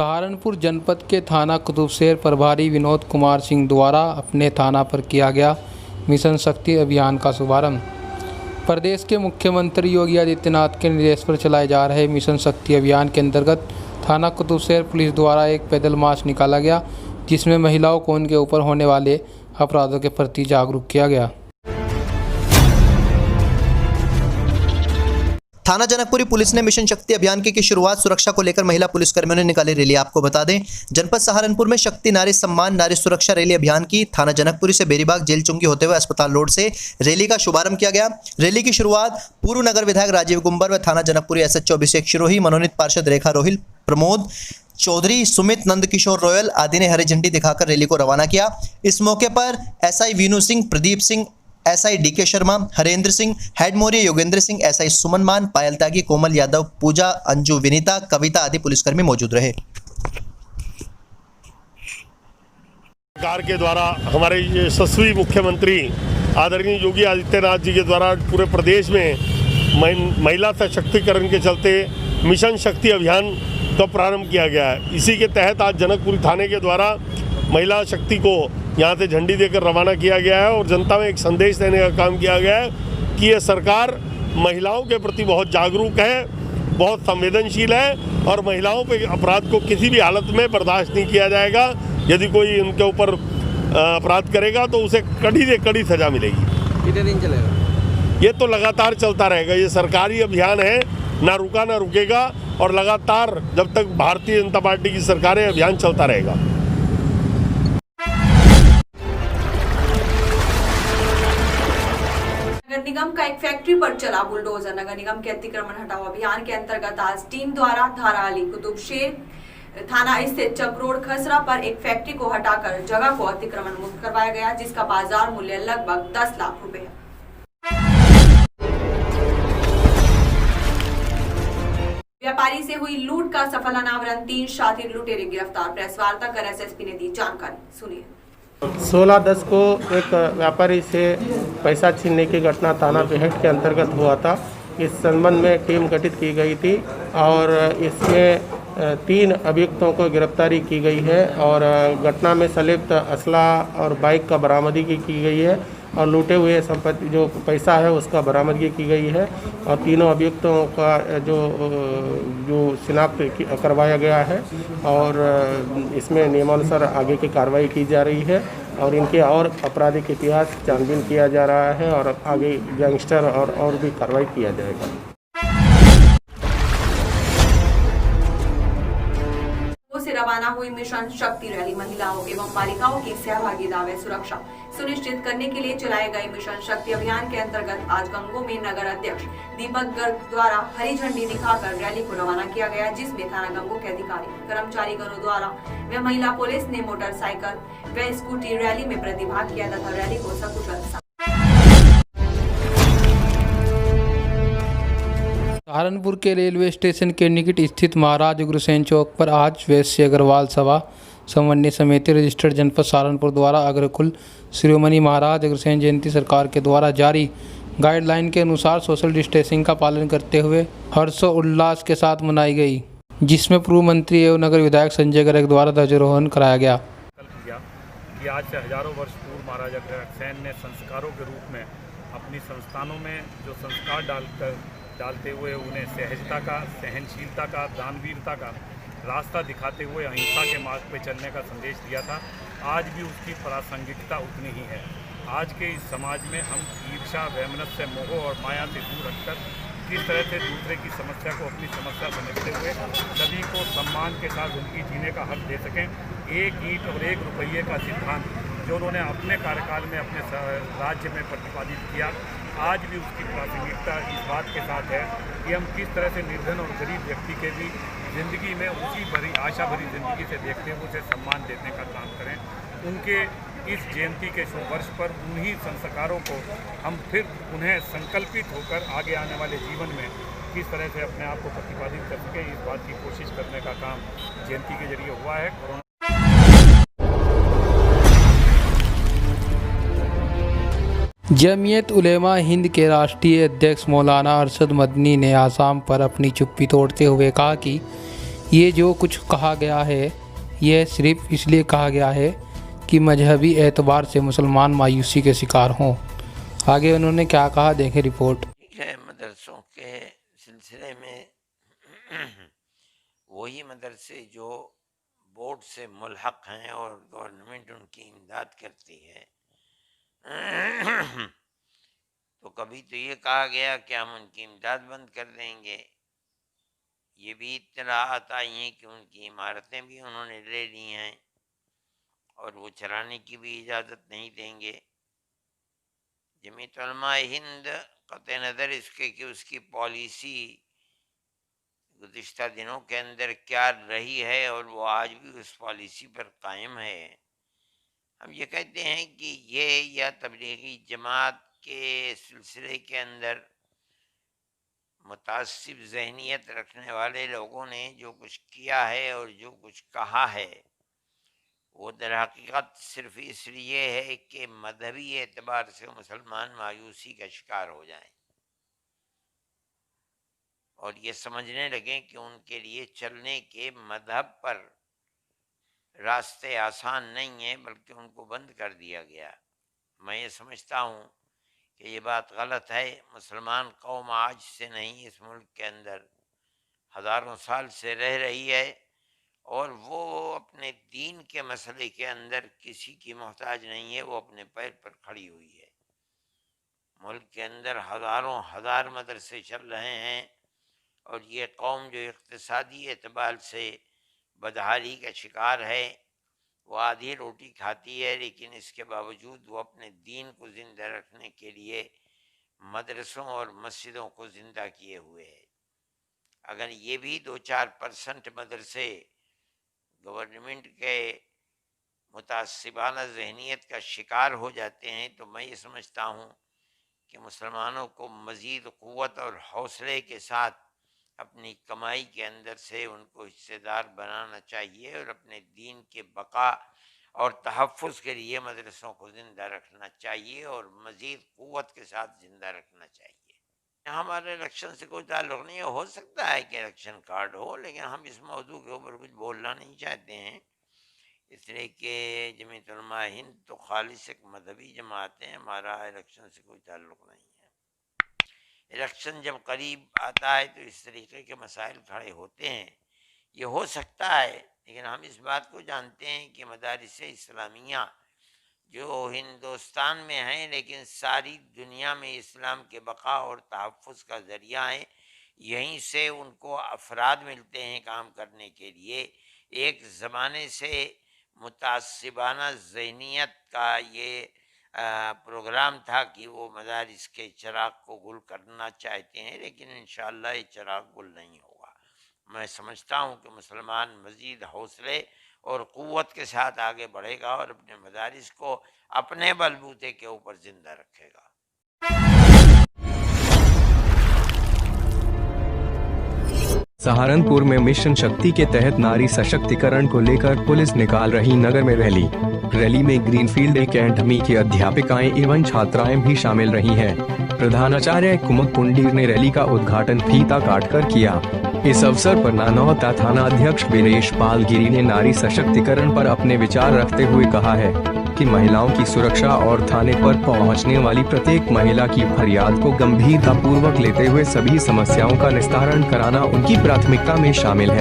सहारनपुर जनपद के थाना कुतुबशेर प्रभारी विनोद कुमार सिंह द्वारा अपने थाना पर किया गया मिशन शक्ति अभियान का शुभारंभ। प्रदेश के मुख्यमंत्री योगी आदित्यनाथ के निर्देश पर चलाए जा रहे मिशन शक्ति अभियान के अंतर्गत थाना कुतुबशेर पुलिस द्वारा एक पैदल मार्च निकाला गया, जिसमें महिलाओं को उनके ऊपर होने वाले अपराधों के प्रति जागरूक किया गया। थाना जनकपुरी पुलिस ने मिशन शक्ति अभियान की शुरुआत सुरक्षा को लेकर महिला पुलिसकर्मियों ने निकाली रैली। आपको बता दें, जनपद सहारनपुर में शक्ति नारी सम्मान नारी सुरक्षा रैली अभियान की थाना जनकपुरी से बेरीबाग जेल चुंगी होते हुए अस्पताल रोड से रैली का शुभारंभ किया गया। रैली की शुरुआत पूर्व नगर विधायक राजीव गुंबर व थाना जनकपुरी SHO अभिषेक शिरोही, मनोनीत पार्षद रेखा रोहिल, प्रमोद चौधरी, सुमित नंदकिशोर रॉयल आदि ने हरी झंडी दिखाकर रैली को रवाना किया। इस मौके पर SI Vinu Singh, Pradeep Singh, SI DK Sharma, Harendra Singh, head Maurya Yogendra Singh, SI Suman Maan, Payal त्यागी, कोमल यादव, पूजा, अंजू, विनीता, कविता आदि पुलिसकर्मी मौजूद रहे। सरकार के द्वारा हमारे यशस्वी मुख्यमंत्री आदरणीय योगी आदित्यनाथ जी के द्वारा पूरे प्रदेश में महिला सशक्तिकरण के चलते मिशन शक्ति अभियान का प्रारंभ किया गया है। इसी के तहत आज जनकपुरी थाने के द्वारा महिला शक्ति को यहाँ से झंडी देकर रवाना किया गया है और जनता में एक संदेश देने का काम किया गया है कि ये सरकार महिलाओं के प्रति बहुत जागरूक है, बहुत संवेदनशील है और महिलाओं पे अपराध को किसी भी हालत में बर्दाश्त नहीं किया जाएगा। यदि कोई उनके ऊपर अपराध करेगा तो उसे कड़ी से कड़ी सजा मिलेगी। कितने दिन चलेगा? ये तो लगातार चलता रहेगा। ये सरकारी अभियान है, ना रुका ना रुकेगा और लगातार जब तक भारतीय जनता पार्टी की सरकार है अभियान चलता रहेगा। नगर निगम का एक फैक्ट्री पर चला बुलडोजर। नगर निगम के अतिक्रमण हटाओ अभियान के अंतर्गत आज टीम द्वारा धारा अली कुतुबशेर थाना स्थित चक रोड खसरा पर एक फैक्ट्री को हटाकर जगह को अतिक्रमण मुक्त करवाया गया, जिसका बाजार मूल्य लगभग 10 लाख रुपए है। व्यापारी से हुई लूट का सफल अनावरण, 3 शातिर लुटेरे गिरफ्तार। प्रेस वार्ता कर SSP ने दी जानकारी, सुनिए। 16/10 को एक व्यापारी से पैसा छीनने की घटना थाना बेहट के अंतर्गत हुआ था। इस संबंध में टीम गठित की गई थी और इसमें 3 अभियुक्तों को गिरफ्तारी की गई है और घटना में संलिप्त असला और बाइक का बरामदगी की गई है और लूटे हुए संपत्ति जो पैसा है उसका बरामदगी की गई है और तीनों अभियुक्तों का जो शिनाख्त करवाया गया है और इसमें नियमानुसार आगे की कार्रवाई की जा रही है और इनके और आपराधिक इतिहास छानबीन किया जा रहा है और आगे गैंगस्टर और भी कार्रवाई किया जाएगा। से रवाना हुई मिशन शक्ति रैली महिलाओं एवं बालिकाओं की सहभागिता व सुरक्षा सुनिश्चित करने के लिए चलाए गए मिशन शक्ति अभियान के अंतर्गत आज गंगो में नगर अध्यक्ष दीपक गर्ग द्वारा हरी झंडी दिखाकर रैली को रवाना किया गया, जिसमें थाना गंगो के अधिकारी कर्मचारी गणों द्वारा व महिला पुलिस ने मोटरसाइकिल व स्कूटी रैली में प्रतिभाग किया तथा रैली को सकुशल। सहारनपुर के रेलवे स्टेशन के निकट स्थित महाराज उग्रसेन चौक पर आज वैश्य अग्रवाल सभा समन्वय समिति रजिस्टर्ड जनपद सहारनपुर द्वारा अग्रकुल शिरोमणि महाराज अग्रसेन जयंती सरकार के द्वारा जारी गाइडलाइन के अनुसार सोशल डिस्टेंसिंग का पालन करते हुए हर्षोल्लास के साथ मनाई गई, जिसमें पूर्व मंत्री एवं नगर विधायक संजय गर्ग द्वारा ध्वजारोहण कराया गया। कि आज से हजारों वर्ष पूर्व महाराजा अग्रसेन ने संस्कारों के रूप में अपनी संस्थानों में जो संस्कार डालते हुए उन्हें सहजता का, सहनशीलता का, दानवीरता का रास्ता दिखाते हुए अहिंसा के मार्ग पर चलने का संदेश दिया था। आज भी उसकी प्रासंगिकता उतनी ही है। आज के इस समाज में हम ईर्ष्या, वैमनस्य, मोह और माया से दूर हटकर किस तरह से दूसरे की समस्या को अपनी समस्या समझते हुए सभी को सम्मान के साथ उनकी जीने का हक दे सकें। 1 ईंट और 1 रुपये का सिद्धांत जो उन्होंने अपने कार्यकाल में अपने राज्य में प्रतिपादित किया, आज भी उसकी प्रासंगिकता इस बात के साथ है कि हम किस तरह से निर्धन और गरीब व्यक्ति के भी ज़िंदगी में उसी भरी आशा भरी ज़िंदगी से देखते हुए उसे सम्मान देने का काम करें। उनके इस जयंती के शुभ वर्ष पर उन्हीं संस्कारों को हम फिर उन्हें संकल्पित होकर आगे आने वाले जीवन में किस तरह से अपने आप को प्रतिपादित कर सके, इस बात की कोशिश करने का काम जयंती के जरिए हुआ है। जमीयत उलेमा हिंद के राष्ट्रीय अध्यक्ष मौलाना अरशद मदनी ने आसाम पर अपनी चुप्पी तोड़ते हुए कहा कि ये जो कुछ कहा गया है यह सिर्फ इसलिए कहा गया है कि मजहबी एतबार से मुसलमान मायूसी के शिकार हों। आगे उन्होंने क्या कहा, देखें रिपोर्ट। ठीक है, मदरसों के सिलसिले में वही मदरसे जो बोर्ड से मुल्हक हैं और गवर्नमेंट उनकी इमदाद करती है तो कभी तो ये कहा गया कि हम उनकी इमदाद बंद कर देंगे। ये भी इत्तलाआत आई हैं कि उनकी इमारतें भी उन्होंने ले ली हैं और वो चलाने की भी इजाज़त नहीं देंगे। जमीयत उलमा हिंद क़त्ई नज़र इसके कि उसकी पॉलिसी गुज़िश्ता दिनों के अंदर क्या रही है और वो आज भी उस पॉलिसी पर कायम है, हम ये कहते हैं कि ये या तबलीगी जमात के सिलसिले के अंदर मुतासिब ज़हनियत रखने वाले लोगों ने जो कुछ किया है और जो कुछ कहा है वो दरहकीकत सिर्फ इसलिए है कि मजहबी एतबार से मुसलमान मायूसी का शिकार हो जाएं और ये समझने लगें कि उनके लिए चलने के मजहब पर रास्ते आसान नहीं हैं बल्कि उनको बंद कर दिया गया। मैं ये समझता हूँ कि ये बात गलत है। मुसलमान कौम आज से नहीं, इस मुल्क के अंदर हज़ारों साल से रह रही है और वो अपने दीन के मसले के अंदर किसी की मोहताज नहीं है, वो अपने पैर पर खड़ी हुई है। मुल्क के अंदर हज़ारों हज़ार मदरसे चल रहे हैं और ये कौम जो इक़्तिसादी एतबार से बदहाली का शिकार है, वो आधी रोटी खाती है, लेकिन इसके बावजूद वो अपने दीन को ज़िंदा रखने के लिए मदरसों और मस्जिदों को ज़िंदा किए हुए है। अगर ये भी 2-4% मदरसे गवर्नमेंट के मुतासिबाना जहनीत का शिकार हो जाते हैं तो मैं ये समझता हूँ कि मुसलमानों को मज़ीद क़ुव्वत और हौसले के साथ अपनी कमाई के अंदर से उनको हिस्सेदार बनाना चाहिए और अपने दीन के बका और तहफ़्फ़ुज़ के लिए मदरसों को ज़िंदा रखना चाहिए और मज़ीद क़ुव्वत के साथ ज़िंदा रखना चाहिए। हमारे इलेक्शन से कोई ताल्लुक़ नहीं हो सकता है कि इलेक्शन कार्ड हो, लेकिन हम इस मौजू के ऊपर कुछ बोलना नहीं चाहते हैं इसलिए कि जमीयत उलमा हिंद तो खालिस एक मजहबी जमात है, हमारा इलेक्शन से कोई ताल्लुक़ नहीं है। इलेक्शन जब करीब आता है तो इस तरीके के मसाइल खड़े होते हैं, ये हो सकता है, लेकिन हम इस बात को जानते हैं कि मदारिस इस्लामिया जो हिंदुस्तान में हैं लेकिन सारी दुनिया में इस्लाम के बका और तहफ़्फ़ुज़ का ज़रिया है, यहीं से उनको अफराद मिलते हैं काम करने के लिए। एक ज़माने से मुतासिबाना ज़हनियत का ये प्रोग्राम था कि वो मदारिस के चिराग को गुल करना चाहते हैं, लेकिन इंशाअल्लाह ये चिराग गुल नहीं होगा। मैं समझता हूँ कि मुसलमान मज़ीद हौसले और क़ुव्वत के साथ आगे बढ़ेगा और अपने मदारिस को अपने बलबूते के ऊपर ज़िंदा रखेगा। सहारनपुर में मिशन शक्ति के तहत नारी सशक्तिकरण को लेकर पुलिस निकाल रही नगर में रैली में ग्रीनफील्ड एकेडमी की अध्यापिकाएं एवं छात्राएं भी शामिल रही हैं। प्रधानाचार्य कुमुद पुंडीर ने रैली का उद्घाटन फीता काटकर किया। इस अवसर पर नानौता थाना अध्यक्ष वीरेश पाल गिरी ने नारी सशक्तिकरण पर अपने विचार रखते हुए कहा है कि महिलाओं की सुरक्षा और थाने पर पहुंचने वाली प्रत्येक महिला की फरियाद को गंभीरता पूर्वक लेते हुए सभी समस्याओं का निस्तारण कराना उनकी प्राथमिकता में शामिल है।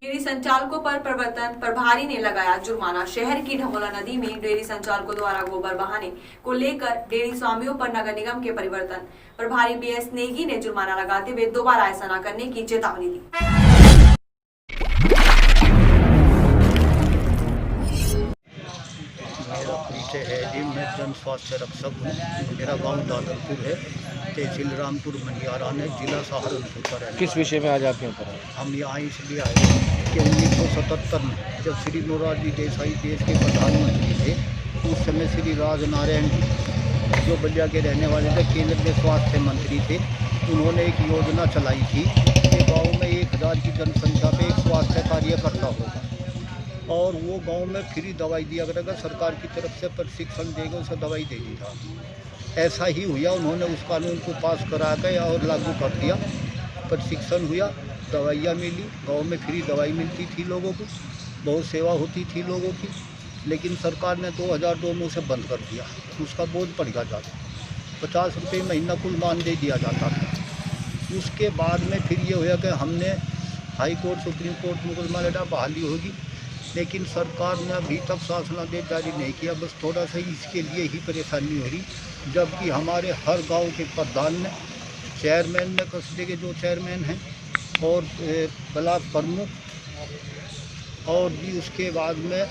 डेयरी संचालकों पर प्रवर्तन प्रभारी ने लगाया जुर्माना। शहर की ढमोला नदी में डेयरी संचालकों द्वारा गोबर बहाने को लेकर डेयरी स्वामियों पर नगर निगम के परिवर्तन प्रभारी BS नेगी ने जुर्माना लगाते हुए दोबारा ऐसा न करने की चेतावनी दी। परिचय है जी, मैं जन स्वास्थ्य रक्षक हूँ। मेरा गांव दादरपुर है, तहसील रामपुर मंडियारा में, जिला सहारनपुर पर है। किस विषय में आज आप यहाँ पर हैं? हम यहाँ इसलिए आए कि 1977 में जब श्री मोरारजी देसाई देश के प्रधानमंत्री थे, उस समय श्री राजनारायण जी जो बलिया के रहने वाले थे, केंद्र में स्वास्थ्य मंत्री थे, उन्होंने एक योजना चलाई थी कि गाँव में 1000 की जनसंख्या पे एक स्वास्थ्य कार्यकर्ता होगा और वो गांव में फ्री दवाई दिया करेगा, सरकार की तरफ से प्रशिक्षण देगा, उसे दवाई देगी था। ऐसा ही हुआ, उन्होंने उस कानून को पास करा के और लागू कर दिया। प्रशिक्षण हुआ, दवाइयाँ मिली, गांव में फ्री दवाई मिलती थी लोगों को, बहुत सेवा होती थी लोगों की। लेकिन सरकार ने 2002 में उसे बंद कर दिया, उसका बोझ पड़ गया ज़्यादा, 50 रुपये महीना कुल मानदेय दिया जाता था। उसके बाद में फिर ये हुआ कि हमने हाई कोर्ट, सुप्रीम कोर्ट मुकदमा लड़ा, बहाली होगी, लेकिन सरकार ने अभी तक शासनादेश जारी नहीं किया। बस थोड़ा सा इसके लिए ही परेशानी हो रही, जबकि हमारे हर गांव के प्रधान ने, चेयरमैन ने, कस्बे के जो चेयरमैन हैं और ब्लॉक प्रमुख, और भी उसके बाद में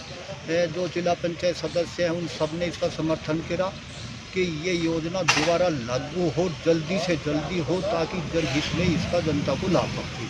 जो जिला पंचायत सदस्य हैं, उन सब ने इसका समर्थन किया कि ये योजना दोबारा लागू हो, जल्दी से जल्दी हो, ताकि जनहित में इसका जनता को लाभ पहुँचे।